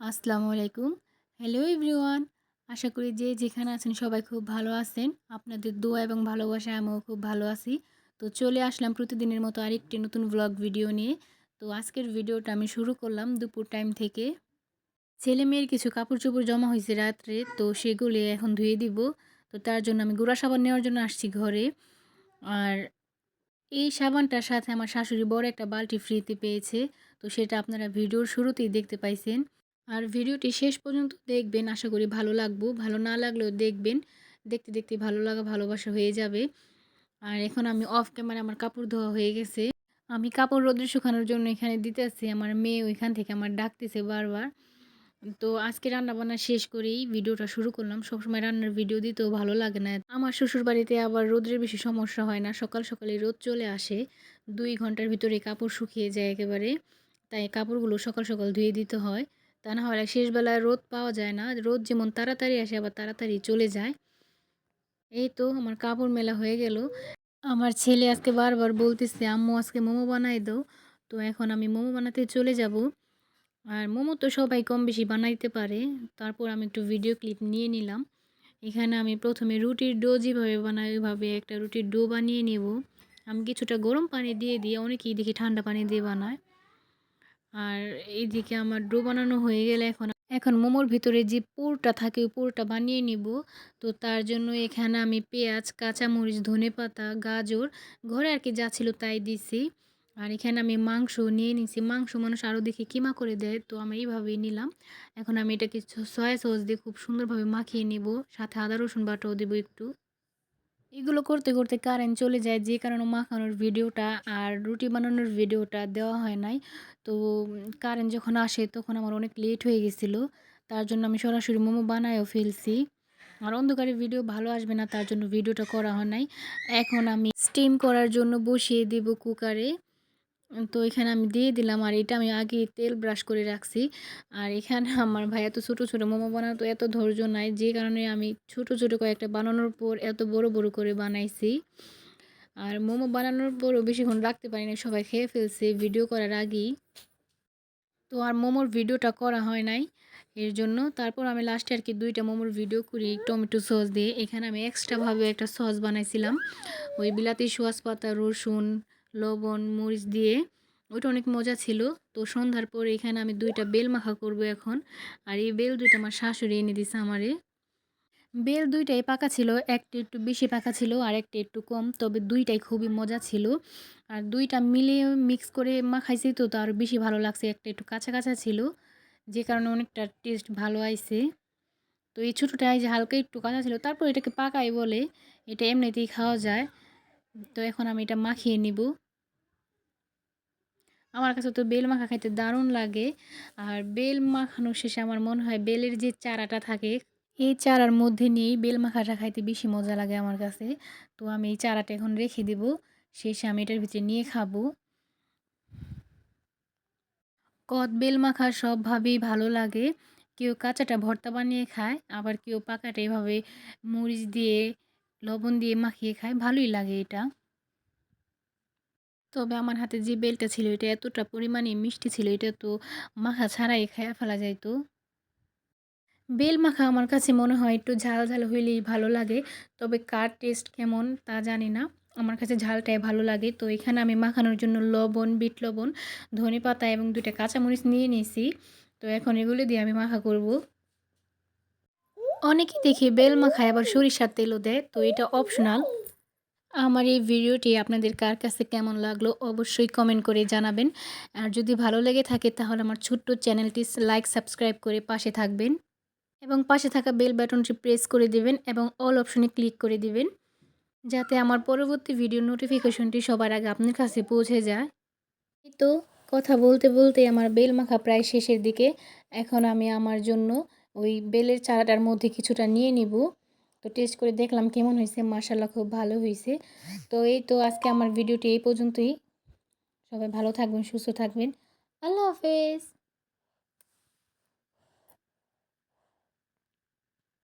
আসসালামু আলাইকুম। Hello everyone. আশা করি যে যেখানে আছেন সবাই খুব ভালো আছেন। আপনাদের দোয়া এবং ভালোবাসায় আমিও খুব ভালো আছি। তো চলে আসলাম প্রতিদিনের মতো আরেকটি নতুন ভ্লগ ভিডিও নিয়ে। তো আজকের ভিডিওটা আমি শুরু করলাম দুপুর টাইম থেকে। ছেলে-মেয়ের কিছু কাপড়-চোপড় জমা হয়েছে রাত্রে, তো সেগুলি এখন ধুয়ে দিব। তো তার জন্য আমি গুঁড়া সাবান নেওয়ার জন্য আসছি ঘরে। আর এই সাবানটার সাথে আমার শাশুড়ি বড় একটা বালতি ফ্রিতে পেয়েছে। তো সেটা আপনারা ভিডিওর শুরুতেই দেখতে পাইছেন। আর ভিডিওটি শেষ পর্যন্ত দেখবেন, আশা করি ভালো লাগবো। ভালো না লাগলেও দেখবেন। দেখতে, দেখতে ভালো লাগা ভালোবাসা হয়ে যাবে। আর এখন আমি অফ ক্যামেরা আমার কাপড় ধোয়া হয়ে গেছে। আমি কাপড় রোদ্রে শুকানোর জন্য এখানে দিতেছি। আমার মেয়ে ওইখান থেকে আমার ডাকতেছে বারবার। তো আজকে রান্নাবান্না শেষ করেই ভিডিওটা শুরু করলাম। সবসময় রান্নার ভিডিও দিতেও ভালো লাগে না। আমার শ্বশুরবাড়িতে আবার রোদ্রের বেশি সমস্যা হয় না। সকাল সকালেই রোদ চলে আসে। ২ ঘন্টার ভিতরে কাপড় শুকিয়ে যায় একেবারে। তাই কাপড়গুলো সকাল, সকাল ধুয়ে দিতে হয়। তা না হলে শেষ বেলায় রোদ পাওয়া যায় না। রোদ যেমন তাড়াতাড়ি আসে আবার তাড়াতাড়ি চলে যায়। এই তো আমার কাপড় মেলা হয়ে গেল। আমার ছেলে আজকে বারবার বলতেছে, "আম্মু আজকে মোমো বানাই দাও।" তো এখন আমি মোমো বানাতে চলে যাব। আর মোমো তো সবাই কম বেশি বানাইতে পারে। তারপর আমি একটু ভিডিও ক্লিপ নিয়ে নিলাম। এখানে আমি প্রথমে রুটির ডো যেভাবে বানাই ওইভাবে একটা রুটির ডো বানিয়ে নেব। আমি কিছুটা গরম পানি দিয়ে অনেকেই দেখি ঠান্ডা পানি দিয়ে বানায়। আর এইদিকে আমার ডো বানানো হয়ে গেলে এখন মোমোর ভিতরে যে পুরটা থাকে ওই পুরটা বানিয়ে নিব। তো তার জন্য এখানে আমি পেঁয়াজ, কাঁচামরিচ, ধনেপাতা, গাজর ঘরে আর কি যা ছিল তাই দিছি। আর এখানে আমি মাংস নিয়ে নিছি। মাংস মানুষ আরও দেখি কিমা করে দেয়, তো আমি এইভাবেই নিলাম। এখন আমি এটাকে সয়া সস দিয়ে খুব সুন্দরভাবে মাখিয়ে নিব। সাথে আদা রসুন বাটাও দেবো একটু। এগুলো করতে, করতে কারেন্ট চলে যায়, যে কারণে মাখানোর ভিডিওটা আর রুটি বানানোর ভিডিওটা দেওয়া হয় নাই। তো কারেন্ট যখন আসে তখন আমার অনেক লেট হয়ে গেছিলো। তার জন্য আমি সরাসরি মোমো বানায়ও ফেলছি। আর অন্ধকারে ভিডিও ভালো আসবে না, তার জন্য ভিডিওটা করা হয় নাই। এখন আমি স্টিম করার জন্য বসিয়ে দিব কুকারে। তো এখানে আমি দিয়ে দিলাম, আর এটা আমি আগে তেল ব্রাশ করে রাখছি। আর এখানে আমার ভাই এত ছোট, ছোট মোমো বানাতো, এত ধৈর্য নাই। যে কারণে আমি ছোট, ছোট কয়েকটা বানানোর পর এত বড়, বড় করে বানাইছি। আর মোমো বানানোর পরও বেশিক্ষণ রাখতে পারিনি। সবাই খেয়ে ফেলছে ভিডিও করার আগেই। তো আর মোমোর ভিডিওটা করা হয় নাই। এর জন্য তারপর আমি লাস্টে আর কি ২ টা মোমোর ভিডিও করি টমেটো সস দিয়ে। এখানে আমি এক্সট্রাভাবে একটা সস বানাইছিলাম। ওই বিলাতি সোয়াস পাতা, রসুন, লবণ, মরিচ দিয়ে। ওইটা অনেক মজা ছিল। তো সন্ধ্যার পরে এখানে আমি ২ টা বেল মাখা করব এখন। আর এই বেল ২ টা আমার শাশুড়ি এনে দিছে আমারে। বেল ২ টাই পাকা ছিল। একটা একটু বেশি পাকা ছিল আর একটা একটু কম। তবে ২ টাই খুবই মজা ছিল। আর ২ টা মিলিয়ে মিক্স করে মাখাইছি, তো আরো বেশি ভালো লাগছে। একটা একটু কাঁচা, কাঁচা ছিল। যে কারণে অনেকটা টেস্ট ভালো আইছে। তো এই ছোটটা এই যে হালকা একটু কাঁচা ছিল। তারপর এটাকে পাকাই বলে। এটা এমনিতেই খাওয়া যায়। তো এখন আমি এটা মাখিয়ে নিব। আমার কাছে তো বেল মাখা খাইতে দারুণ লাগে। আর বেল মাখানো শেষে আমার মনে হয় বেলের যে চারাটা থাকে, এই চারার মধ্যে নিয়েই বেল মাখাটা খাইতে বেশি মজা লাগে আমার কাছে। তো আমি এই চারাটা এখন রেখে দিব। শেষে আমি এটার ভিতরে নিয়ে খাবো। কদ বেল মাখা সবভাবেই ভালো লাগে। কেউ কাঁচাটা ভর্তা বানিয়ে খায়, আবার কেউ পাকাটা এভাবে মরিচ দিয়ে, লবণ দিয়ে মাখিয়ে খায়। ভালোই লাগে এটা। তবে আমার হাতে যে বেলটা ছিল এটা এতটা পরিমাণে মিষ্টি ছিল, এটা তো মাখা ছাড়াই খেয়ে ফেলা যাইত। বেল মাখা আমার কাছে মনে হয় একটু ঝাল, ঝাল হইলেই ভালো লাগে। তবে কার টেস্ট কেমন তা জানি না। আমার কাছে ঝালটাই ভালো লাগে। তো এখানে আমি মাখানোর জন্য লবণ, বিট লবণ, ধনেপাতা এবং ২ টা কাঁচামরিচ নিয়ে নিয়েছি। তো এখন এগুলো দিয়ে আমি মাখা করব। অনেকেই দেখি বেল মাখায় আবার সরিষার তেলও দেয়। তো এটা অপশনাল। আমার এই ভিডিওটি আপনাদের কার কাছে কেমন লাগলো অবশ্যই কমেন্ট করে জানাবেন। আর যদি ভালো লেগে থাকে তাহলে আমার ছোট্ট চ্যানেলটি লাইক, সাবস্ক্রাইব করে পাশে থাকবেন। এবং পাশে থাকা বেল বাটনটি প্রেস করে দিবেন এবং অল অপশনে ক্লিক করে দিবেন, যাতে আমার পরবর্তী ভিডিও নোটিফিকেশনটি সবার আগে আপনার কাছে পৌঁছে যায়। এই তো কথা বলতে বলতে আমার বেল মাখা প্রায় শেষের দিকে। এখন আমি আমার জন্য ওই বেলের চারাটার মধ্যে কিছুটা নিয়ে নিব। তো টেস্ট করে দেখলাম কেমন হয়েছে। মাশাআল্লাহ খুব ভালো হয়েছে। তো এই তো আজকে আমার ভিডিওটি এই পর্যন্তই। সবাই ভালো থাকবেন, সুস্থ থাকবেন। আল্লাহ হাফেজ।